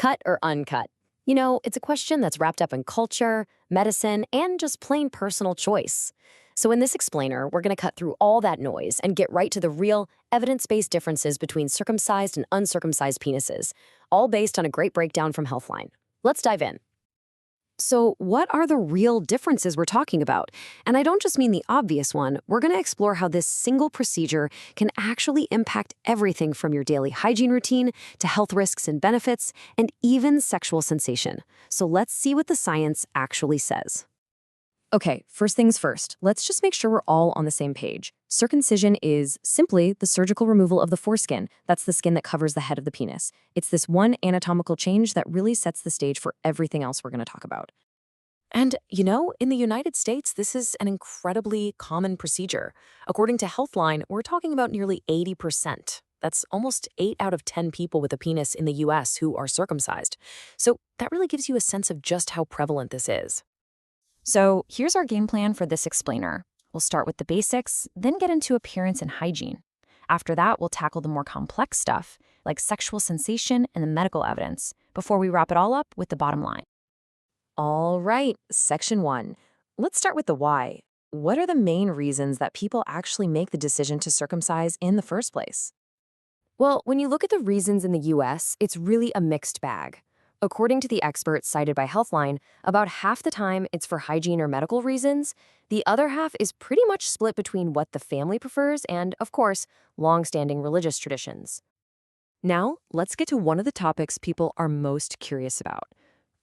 Cut or uncut? It's a question that's wrapped up in culture, medicine, and just plain personal choice. So in this explainer, we're going to cut through all that noise and get right to the real, evidence-based differences between circumcised and uncircumcised penises, all based on a great breakdown from Healthline. Let's dive in. So what are the real differences we're talking about? And I don't just mean the obvious one. We're going to explore how this single procedure can actually impact everything from your daily hygiene routine to health risks and benefits, and even sexual sensation. So let's see what the science actually says. Okay, first things first, let's just make sure we're all on the same page. Circumcision is simply the surgical removal of the foreskin. That's the skin that covers the head of the penis. It's this one anatomical change that really sets the stage for everything else we're going to talk about. And, in the United States, this is an incredibly common procedure. According to Healthline, we're talking about nearly 80%. That's almost 8 out of 10 people with a penis in the US who are circumcised. So that really gives you a sense of just how prevalent this is. So here's our game plan for this explainer. We'll start with the basics, then get into appearance and hygiene. After that, we'll tackle the more complex stuff, like sexual sensation and the medical evidence, before we wrap it all up with the bottom line. All right, section 1. Let's start with the why. What are the main reasons that people actually make the decision to circumcise in the first place? Well, when you look at the reasons in the US, it's really a mixed bag. According to the experts cited by Healthline, about half the time it's for hygiene or medical reasons. The other half is pretty much split between what the family prefers and, of course, long-standing religious traditions. Now, let's get to one of the topics people are most curious about: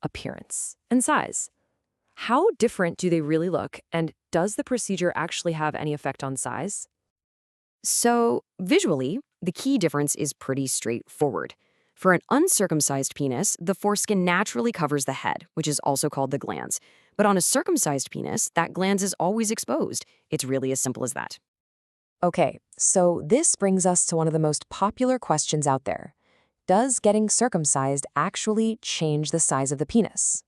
appearance and size. How different do they really look, and does the procedure actually have any effect on size? So, visually, the key difference is pretty straightforward. For an uncircumcised penis, the foreskin naturally covers the head, which is also called the glans. But on a circumcised penis, that glans is always exposed. It's really as simple as that. Okay, so this brings us to one of the most popular questions out there. Does getting circumcised actually change the size of the penis?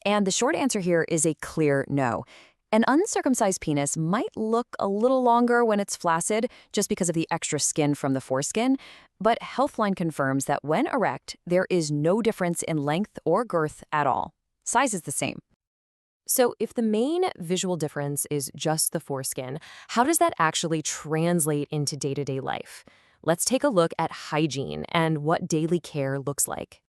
And the short answer here is a clear no. An uncircumcised penis might look a little longer when it's flaccid just because of the extra skin from the foreskin, but Healthline confirms that when erect, there is no difference in length or girth at all. Size is the same. So if the main visual difference is just the foreskin, how does that actually translate into day-to-day life? Let's take a look at hygiene and what daily care looks like.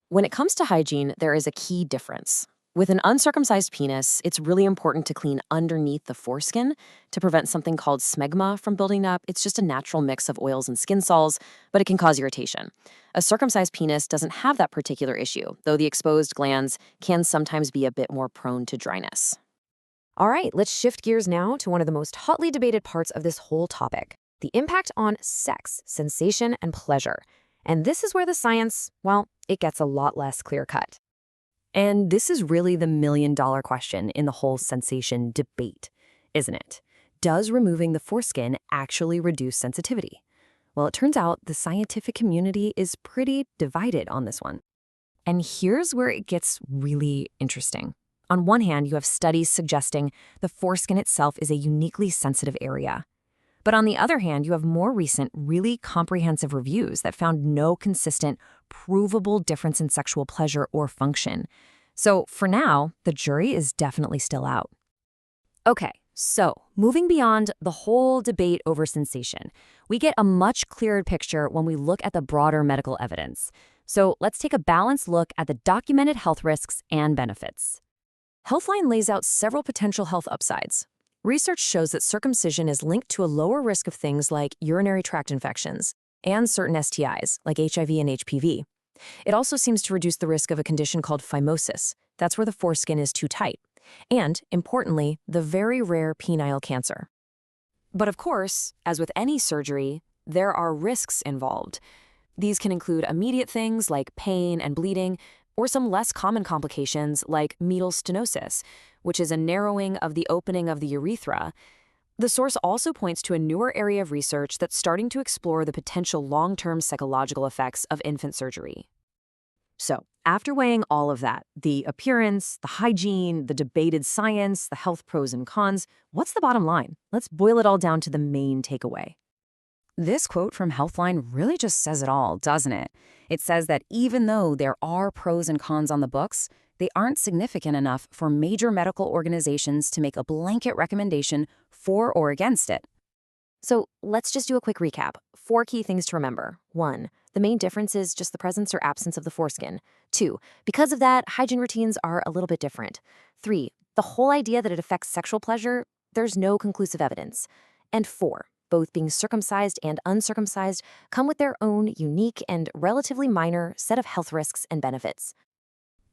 When it comes to hygiene, there is a key difference. With an uncircumcised penis, it's really important to clean underneath the foreskin to prevent something called smegma from building up. It's just a natural mix of oils and skin sols, but it can cause irritation. A circumcised penis doesn't have that particular issue, though the exposed glands can sometimes be a bit more prone to dryness. All right, let's shift gears now to one of the most hotly debated parts of this whole topic: the impact on sex, sensation, and pleasure. And this is where the science, well, it gets a lot less clear-cut. And this is really the million-dollar question in the whole sensation debate, isn't it? Does removing the foreskin actually reduce sensitivity? Well, it turns out the scientific community is pretty divided on this one. And here's where it gets really interesting. On one hand, you have studies suggesting the foreskin itself is a uniquely sensitive area. But on the other hand, you have more recent, really comprehensive reviews that found no consistent, provable difference in sexual pleasure or function. So for now, the jury is definitely still out. Okay, so moving beyond the whole debate over sensation, we get a much clearer picture when we look at the broader medical evidence. So let's take a balanced look at the documented health risks and benefits. Healthline lays out several potential health upsides. Research shows that circumcision is linked to a lower risk of things like urinary tract infections and certain STIs, like HIV and HPV. It also seems to reduce the risk of a condition called phimosis. That's where the foreskin is too tight. And, importantly, the very rare penile cancer. But of course, as with any surgery, there are risks involved. These can include immediate things like pain and bleeding, or some less common complications like meatal stenosis, which is a narrowing of the opening of the urethra. The source also points to a newer area of research that's starting to explore the potential long-term psychological effects of infant surgery. So, after weighing all of that, the appearance, the hygiene, the debated science, the health pros and cons, what's the bottom line? Let's boil it all down to the main takeaway. This quote from Healthline really just says it all, doesn't it? It says that even though there are pros and cons on the books, they aren't significant enough for major medical organizations to make a blanket recommendation for or against it. So let's just do a quick recap. 4 key things to remember. 1. The main difference is just the presence or absence of the foreskin. 2. Because of that, hygiene routines are a little bit different. 3. The whole idea that it affects sexual pleasure, there's no conclusive evidence. And 4. Both being circumcised and uncircumcised come with their own unique and relatively minor set of health risks and benefits.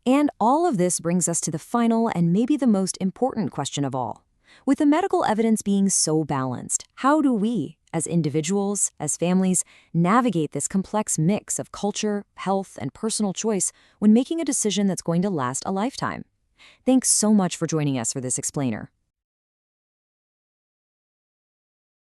And all of this brings us to the final and maybe the most important question of all. With the medical evidence being so balanced, how do we, as individuals, as families, navigate this complex mix of culture, health, and personal choice when making a decision that's going to last a lifetime? Thanks so much for joining us for this explainer.